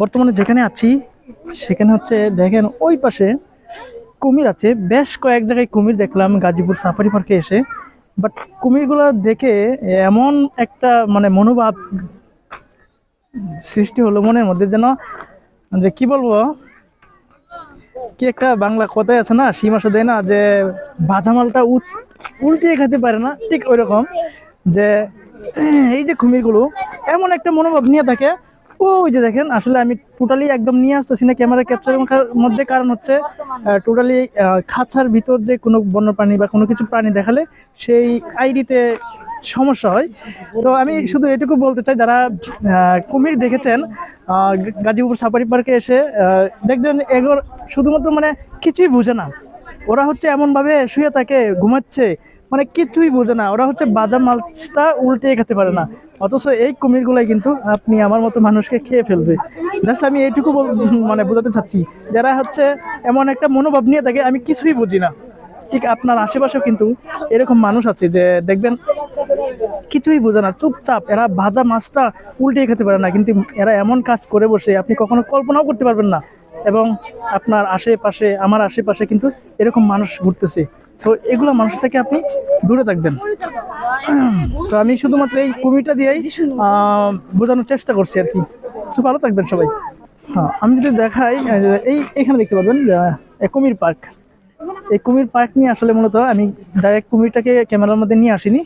বর্তমানে যেখানে আছি সেখানে হচ্ছে দেখেন ওই পাশে কুমির আছে, বেশ কয়েক জায়গায় কুমির দেখলাম গাজীপুর সাফারি পার্কে এসে। বাট কুমিরগুলো দেখে এমন একটা মানে মনোভাব সৃষ্টি হলো মনের মধ্যে, যেন যে কি বলবো, কি একটা বাংলা কথাই আছে না, সীমাশা দেয় না, যে ভাজা মালটা উল্টিয়ে খেতে পারে না, ঠিক ওই রকম। যে এই যে কুমিরগুলো এমন একটা মনোভাব নিয়ে থাকে। ওই যে দেখেন, আসলে আমি টোটালি একদম নিয়ে আসতেছি না ক্যামেরা ক্যাপচারের মধ্যে, কারণ হচ্ছে টোটালি খাঁচার ভিতর যে কোনো বন্যপ্রাণী বা কোনো কিছু প্রাণী দেখালে সেই আইডিতে সমস্যা হয়। তো আমি শুধু এটুকু বলতে চাই, যারা কুমির দেখেছেন গাজীপুর সাফারি পার্কে এসে, দেখবেন এগুলো শুধুমাত্র মানে কিছুই বুঝে না। ওরা হচ্ছে এমন ভাবে শুয়ে থাকে, ঘুমাচ্ছে, মানে কিছুই বোঝে না। ওরা হচ্ছে বাজা মাছটা উল্টে খেতে পারে না, অথচ এই কুমিরগুলাই কিন্তু আপনি আমার মতো মানুষকে খেয়ে ফেলবে। জাস্ট আমি এইটুকু মানে বোঝাতে চাচ্ছি, যারা হচ্ছে এমন একটা মনোভাব নিয়ে থাকে আমি কিছুই বুঝি না। ঠিক আপনার আশেপাশেও কিন্তু এরকম মানুষ আছে যে দেখবেন কিছুই বোঝে না, চুপচাপ, এরা ভাজা মাছটা উল্টে খেতে পারে না, কিন্তু এরা এমন কাজ করে বসে আপনি কখনো কল্পনাও করতে পারবেন না। এবং আপনার আশেপাশে, আমার আশেপাশে কিন্তু এরকম মানুষ ঘুরতেছে। সো এগুলো মানুষ থেকে আপনি দূরে থাকবেন। তো আমি শুধুমাত্র এই কুমিরটা দিয়েই বোঝানোর চেষ্টা করছি আর কি। সো ভালো থাকবেন সবাই। হ্যাঁ, আমি যদি দেখাই, এখানে দেখতে পাবেন কুমির পার্ক। এই কুমির পার্ক নিয়ে আসলে মূলত আমি ডাইরেক্ট কুমিরটাকে ক্যামেরার মধ্যে নিয়ে আসিনি।